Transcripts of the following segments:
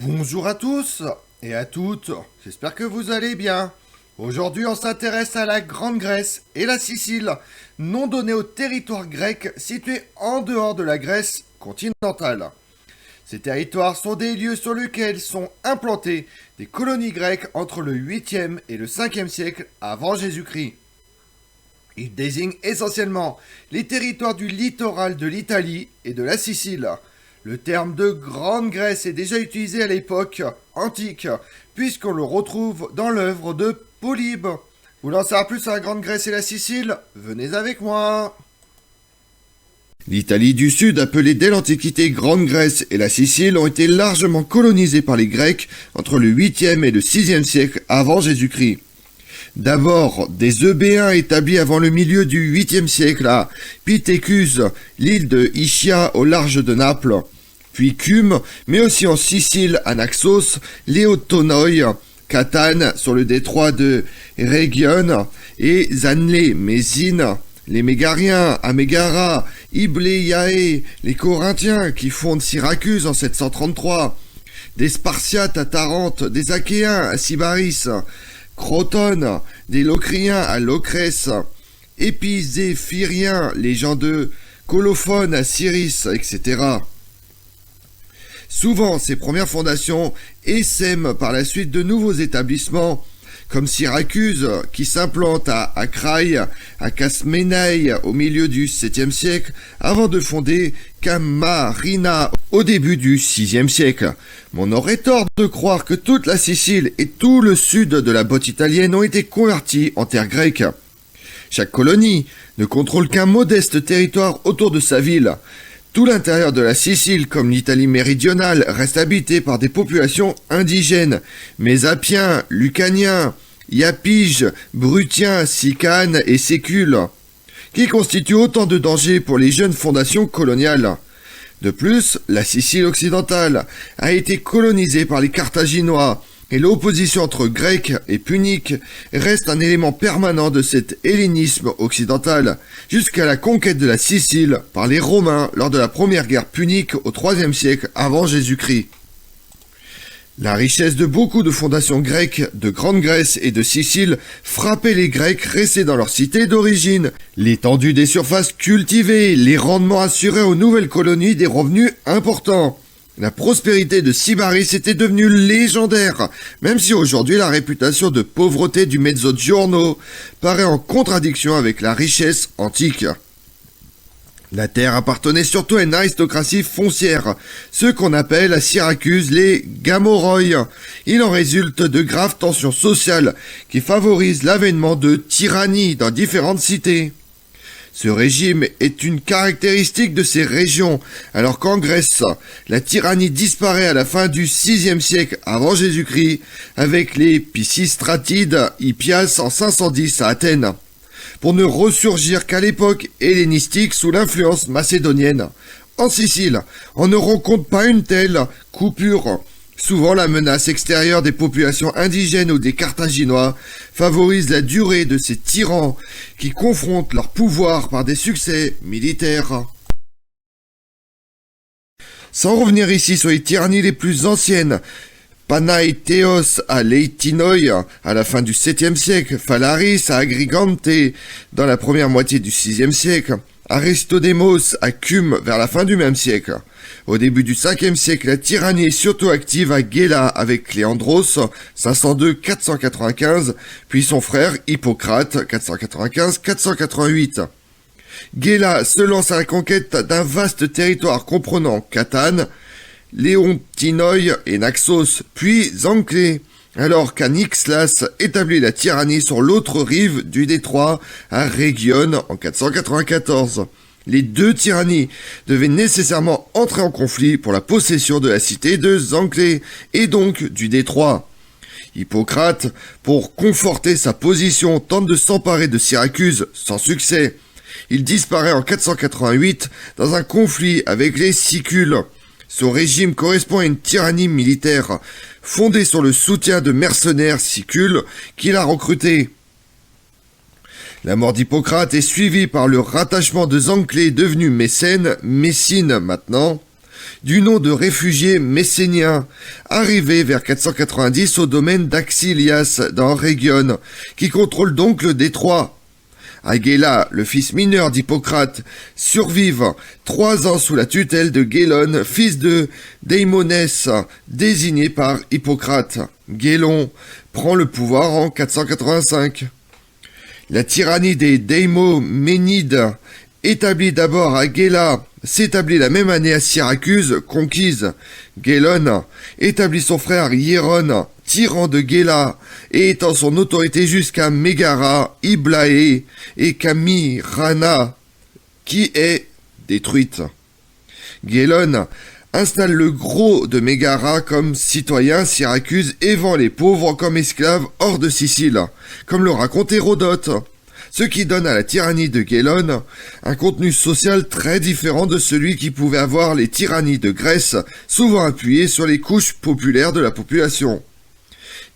Bonjour à tous et à toutes, j'espère que vous allez bien. Aujourd'hui on s'intéresse à la Grande Grèce et la Sicile, nom donné au territoire grec situé en dehors de la Grèce continentale. Ces territoires sont des lieux sur lesquels sont implantées des colonies grecques entre le 8e et le 5e siècle avant Jésus-Christ. Ils désignent essentiellement les territoires du littoral de l'Italie et de la Sicile. Le terme de Grande Grèce est déjà utilisé à l'époque antique, puisqu'on le retrouve dans l'œuvre de Polybe. Vous en savoir plus sur la Grande Grèce et la Sicile? Venez avec moi. L'Italie du Sud, appelée dès l'Antiquité Grande Grèce, et la Sicile ont été largement colonisées par les Grecs entre le 8e et le 6e siècle avant Jésus-Christ. D'abord, des Eubéens établis avant le milieu du 8e siècle à Pithecus, l'île de Ischia au large de Naples, puis Cume, mais aussi en Sicile à Naxos, Léotonoi, Catane sur le détroit de Rhégion et Zanlé, Mésine, les Mégariens à Mégara, Ibléiae, les Corinthiens qui fondent Syracuse en 733, des Spartiates à Tarente, des Achéens à Sybaris, Crotone, des Locriens à Locrès, Épizéphyriens, les gens de Colophone à Cyrus, etc. Souvent, ces premières fondations essaiment par la suite de nouveaux établissements, comme Syracuse, qui s'implante à Acraï, à Casménaï au milieu du 7e siècle, avant de fonder Camarina au début du 6e siècle. Mais on aurait tort de croire que toute la Sicile et tout le sud de la botte italienne ont été convertis en terre grecque. Chaque colonie ne contrôle qu'un modeste territoire autour de sa ville. Tout l'intérieur de la Sicile, comme l'Italie méridionale, reste habité par des populations indigènes, Mésapiens, Lucaniens, Iapyges, Brutiens, Sicanes et Sécules, qui constituent autant de dangers pour les jeunes fondations coloniales. De plus, la Sicile occidentale a été colonisée par les Carthaginois, et l'opposition entre Grecs et Puniques reste un élément permanent de cet hellénisme occidental, jusqu'à la conquête de la Sicile par les Romains lors de la première guerre punique au IIIe siècle avant Jésus-Christ. La richesse de beaucoup de fondations grecques de Grande Grèce et de Sicile frappait les Grecs restés dans leur cité d'origine. L'étendue des surfaces cultivées, les rendements assurés aux nouvelles colonies des revenus importants. La prospérité de Sybaris était devenue légendaire, même si aujourd'hui la réputation de pauvreté du Mezzogiorno paraît en contradiction avec la richesse antique. La terre appartenait surtout à une aristocratie foncière, ceux qu'on appelle à Syracuse les Gamoroi. Il en résulte de graves tensions sociales qui favorisent l'avènement de tyrannies dans différentes cités. Ce régime est une caractéristique de ces régions, alors qu'en Grèce, la tyrannie disparaît à la fin du 6e siècle avant Jésus-Christ, avec les Pisistratides Hippias en 510 à Athènes, pour ne ressurgir qu'à l'époque hellénistique sous l'influence macédonienne. En Sicile, on ne rencontre pas une telle coupure. Souvent, la menace extérieure des populations indigènes ou des Carthaginois favorise la durée de ces tyrans qui confrontent leur pouvoir par des succès militaires. Sans revenir ici sur les tyrannies les plus anciennes, Panaïtéos à Leitinoï à la fin du 7e siècle, Phalaris à Agrigante dans la première moitié du 6e siècle, Aristodémos à Cume vers la fin du même siècle. Au début du 5e siècle, la tyrannie est surtout active à Gela avec Cléandros, 502-495, puis son frère Hippocrate, 495-488. Gela se lance à la conquête d'un vaste territoire comprenant Catane, Léontinoi et Naxos, puis Zanclée, alors qu'Anixlas établit la tyrannie sur l'autre rive du détroit à Rhégion en 494. Les deux tyrannies devaient nécessairement entrer en conflit pour la possession de la cité de Zanclée et donc du détroit. Hippocrate, pour conforter sa position, tente de s'emparer de Syracuse sans succès. Il disparaît en 488 dans un conflit avec les Sicules. Son régime correspond à une tyrannie militaire fondée sur le soutien de mercenaires sicules qu'il a recrutés. La mort d'Hippocrate est suivie par le rattachement de Zanclée devenu Mécène, Messine maintenant, du nom de réfugiés messéniens, arrivés vers 490 au domaine d'Axilias dans Rhégion, qui contrôle donc le détroit. Agéla, le fils mineur d'Hippocrate, survive 3 ans sous la tutelle de Gélon, fils de Déimonès, désigné par Hippocrate. Gélon prend le pouvoir en 485. La tyrannie des Déimoménides, établie d'abord à Gela, s'établit la même année à Syracuse, conquise. Gélon établit son frère Hieron, tyran de Gela, et étend son autorité jusqu'à Mégara, Iblaé et Camirana, qui est détruite. Gélon installe le gros de Mégara comme citoyen Syracuse et vend les pauvres comme esclaves hors de Sicile, comme le raconte Hérodote. Ce qui donne à la tyrannie de Gélon un contenu social très différent de celui qui pouvait avoir les tyrannies de Grèce, souvent appuyées sur les couches populaires de la population.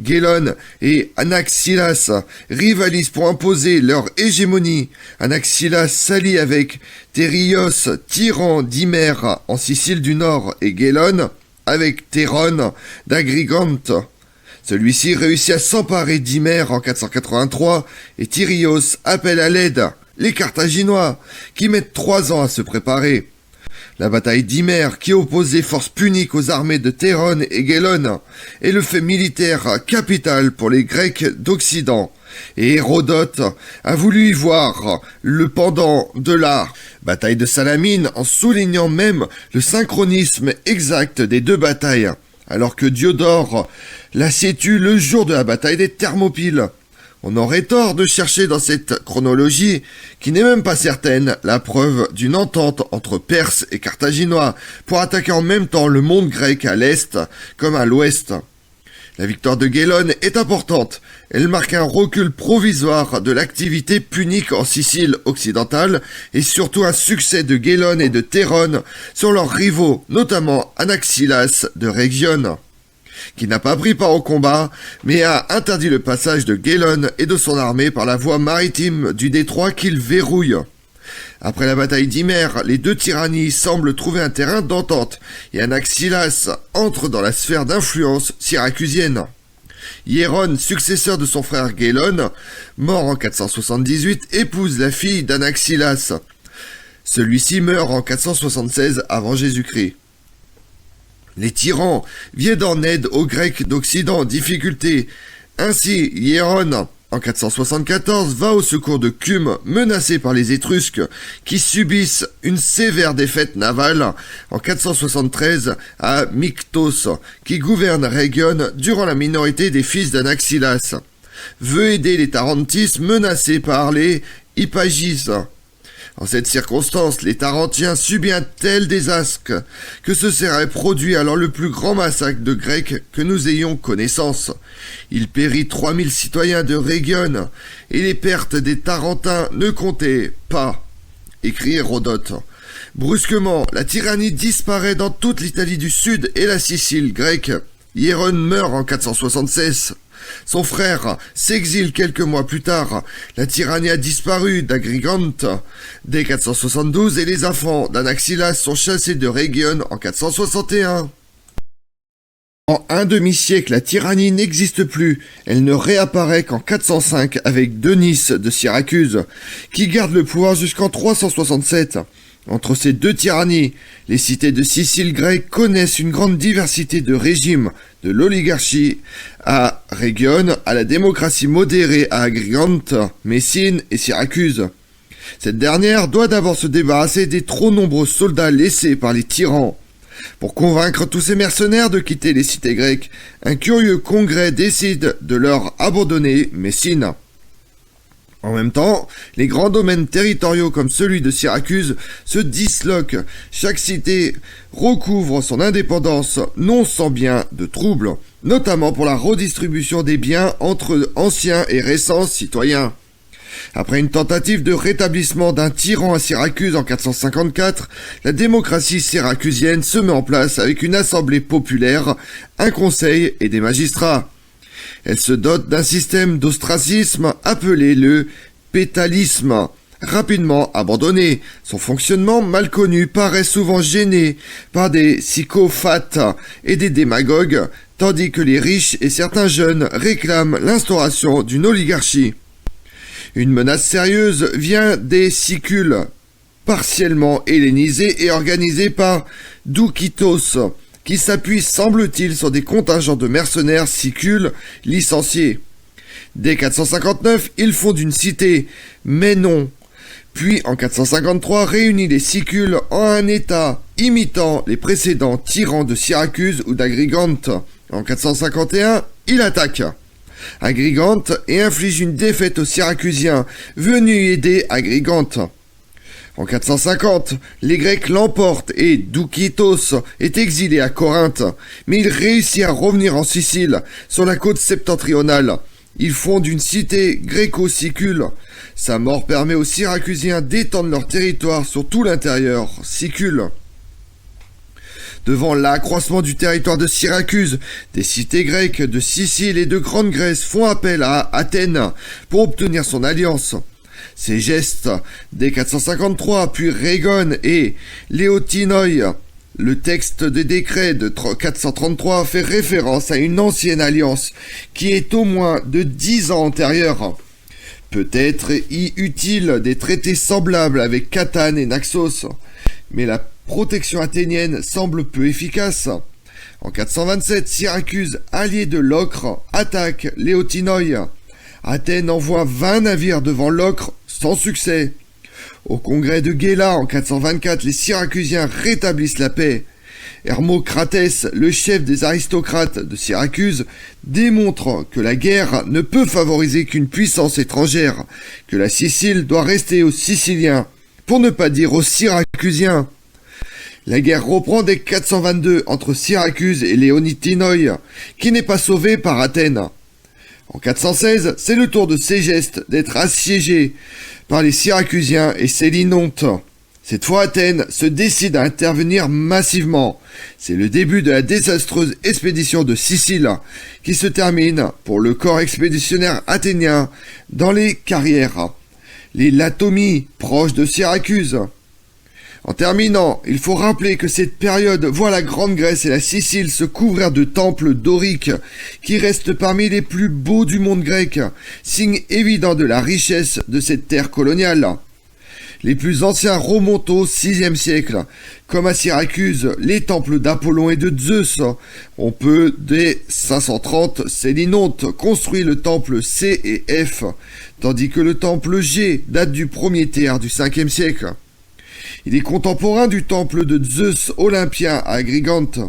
Gélon et Anaxilas rivalisent pour imposer leur hégémonie. Anaxilas s'allie avec Térios, tyran d'Hymère en Sicile du Nord, et Gélon avec Théron d'Agrigante. Celui-ci réussit à s'emparer d'Hymère en 483 et Tyrios appelle à l'aide les Carthaginois qui mettent 3 ans à se préparer. La bataille d'Hymère, qui oppose les forces puniques aux armées de Théron et Gélon, est le fait militaire capital pour les Grecs d'Occident. Et Hérodote a voulu y voir le pendant de la bataille de Salamine en soulignant même le synchronisme exact des 2 batailles, alors que Diodore la situe le jour de la bataille des Thermopyles. On aurait tort de chercher dans cette chronologie, qui n'est même pas certaine, la preuve d'une entente entre Perses et Carthaginois pour attaquer en même temps le monde grec à l'est comme à l'ouest. La victoire de Gélon est importante. Elle marque un recul provisoire de l'activité punique en Sicile occidentale et surtout un succès de Gélon et de Théron sur leurs rivaux, notamment Anaxilas de Rhégion, qui n'a pas pris part au combat, mais a interdit le passage de Gélon et de son armée par la voie maritime du détroit qu'il verrouille. Après la bataille d'Hymère, les 2 tyrannies semblent trouver un terrain d'entente, et Anaxilas entre dans la sphère d'influence syracusienne. Hieron, successeur de son frère Gélon, mort en 478, épouse la fille d'Anaxilas. Celui-ci meurt en 476 avant Jésus-Christ. Les tyrans viennent en aide aux Grecs d'Occident en difficulté. Ainsi, Hieron, en 474, va au secours de Cume, menacé par les Étrusques, qui subissent une sévère défaite navale en 473 à Myktos, qui gouverne Rhégion durant la minorité des fils d'Anaxilas. Veut aider les Tarentis menacés par les Hippagis. En cette circonstance, les Tarentiens subissent un tel désastre que ce serait produit alors le plus grand massacre de Grecs que nous ayons connaissance. Il périt 3000 citoyens de Rhégion, et les pertes des Tarentins ne comptaient pas, écrit Hérodote. Brusquement, la tyrannie disparaît dans toute l'Italie du Sud et la Sicile grecque. Hieron meurt en 476. Son frère s'exile quelques mois plus tard. La tyrannie a disparu d'Agrigante dès 472 et les enfants d'Anaxilas sont chassés de Rhégion en 461. En un demi-siècle, la tyrannie n'existe plus. Elle ne réapparaît qu'en 405 avec Denis de Syracuse, qui garde le pouvoir jusqu'en 367. Entre ces 2 tyrannies, les cités de Sicile grecque connaissent une grande diversité de régimes, de l'oligarchie à Rhégion à la démocratie modérée à Agrigente, Messine et Syracuse. Cette dernière doit d'abord se débarrasser des trop nombreux soldats laissés par les tyrans. Pour convaincre tous ces mercenaires de quitter les cités grecques, un curieux congrès décide de leur abandonner Messine. En même temps, les grands domaines territoriaux comme celui de Syracuse se disloquent. Chaque cité recouvre son indépendance, non sans bien de troubles, notamment pour la redistribution des biens entre anciens et récents citoyens. Après une tentative de rétablissement d'un tyran à Syracuse en 454, la démocratie syracusienne se met en place avec une assemblée populaire, un conseil et des magistrats. Elle se dote d'un système d'ostracisme appelé le pétalisme, rapidement abandonné. Son fonctionnement mal connu paraît souvent gêné par des sycophantes et des démagogues, tandis que les riches et certains jeunes réclament l'instauration d'une oligarchie. Une menace sérieuse vient des sicules, partiellement hellénisés et organisés par Doukitos, qui s'appuie, semble-t-il, sur des contingents de mercenaires sicules licenciés. Dès 459, il fonde une cité, Ménon, puis en 453 réunit les sicules en un état imitant les précédents tyrans de Syracuse ou d'Agrigante. En 451, il attaque Agrigante et inflige une défaite aux Syracusiens venus aider Agrigante. En 450, les Grecs l'emportent et Doukitos est exilé à Corinthe, mais il réussit à revenir en Sicile, sur la côte septentrionale. Il fonde une cité gréco-sicule. Sa mort permet aux Syracusiens d'étendre leur territoire sur tout l'intérieur sicule. Devant l'accroissement du territoire de Syracuse, des cités grecques de Sicile et de Grande Grèce font appel à Athènes pour obtenir son alliance. Ces gestes, dès 453, puis Régone et Léotinoi, le texte des décrets de 433 fait référence à une ancienne alliance qui est au moins de 10 ans antérieure. Peut-être y eut-il des traités semblables avec Catane et Naxos, mais la protection athénienne semble peu efficace. En 427, Syracuse, allié de Locre, attaque Léotinoi. Athènes envoie 20 navires devant Locre sans succès. Au congrès de Géla en 424, les Syracusiens rétablissent la paix. Hermocratès, le chef des aristocrates de Syracuse, démontre que la guerre ne peut favoriser qu'une puissance étrangère, que la Sicile doit rester aux Siciliens, pour ne pas dire aux Syracusiens. La guerre reprend dès 422 entre Syracuse et Léotinoi, qui n'est pas sauvé par Athènes. En 416, c'est le tour de Ségeste d'être assiégé par les Syracusiens et Sélinonte. Cette fois, Athènes se décide à intervenir massivement. C'est le début de la désastreuse expédition de Sicile, qui se termine, pour le corps expéditionnaire athénien, dans les carrières, les Latomies, proches de Syracuse. En terminant, il faut rappeler que cette période voit la Grande Grèce et la Sicile se couvrir de temples doriques qui restent parmi les plus beaux du monde grec, signe évident de la richesse de cette terre coloniale. Les plus anciens remontent au VIe siècle, comme à Syracuse, les temples d'Apollon et de Zeus. On peut, dès 530, Sélinonte construit le temple C et F, tandis que le temple G date du premier tiers du 5e siècle. Il est contemporain du temple de Zeus olympien à Agrigante.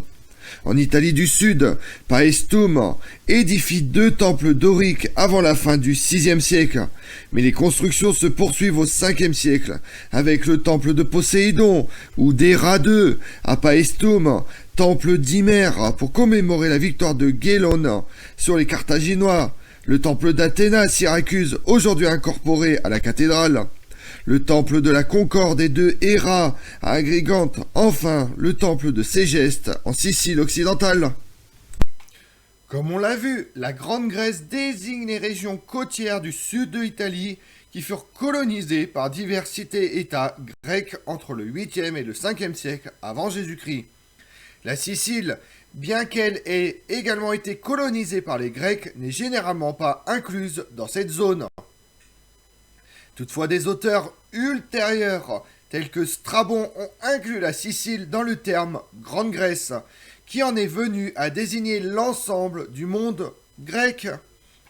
En Italie du Sud, Paestum édifie 2 temples doriques avant la fin du VIe siècle, mais les constructions se poursuivent au Ve siècle, avec le temple de Poséidon ou d'Héra II à Paestum, temple d'Hymère pour commémorer la victoire de Gélone sur les Carthaginois, le temple d'Athéna à Syracuse, aujourd'hui incorporé à la cathédrale, le temple de la Concorde et de Héra à Agrigante, enfin le temple de Ségeste en Sicile occidentale. Comme on l'a vu, la Grande Grèce désigne les régions côtières du sud de l'Italie qui furent colonisées par divers cités-États grecs entre le 8e et le 5e siècle avant Jésus-Christ. La Sicile, bien qu'elle ait également été colonisée par les Grecs, n'est généralement pas incluse dans cette zone. Toutefois, des auteurs ultérieurs, tels que Strabon, ont inclus la Sicile dans le terme Grande Grèce, qui en est venu à désigner l'ensemble du monde grec.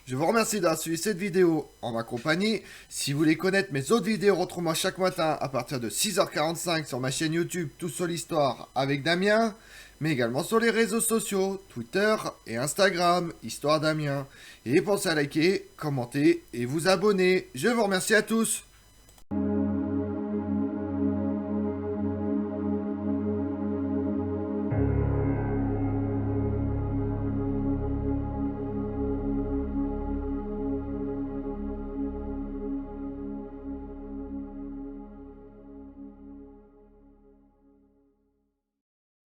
Je vous remercie d'avoir suivi cette vidéo en ma compagnie. Si vous voulez connaître mes autres vidéos, retrouvez-moi chaque matin à partir de 6h45 sur ma chaîne YouTube Tout sur l'Histoire avec Damien, mais également sur les réseaux sociaux, Twitter et Instagram, Histoire Damien. Et pensez à liker, commenter et vous abonner. Je vous remercie à tous.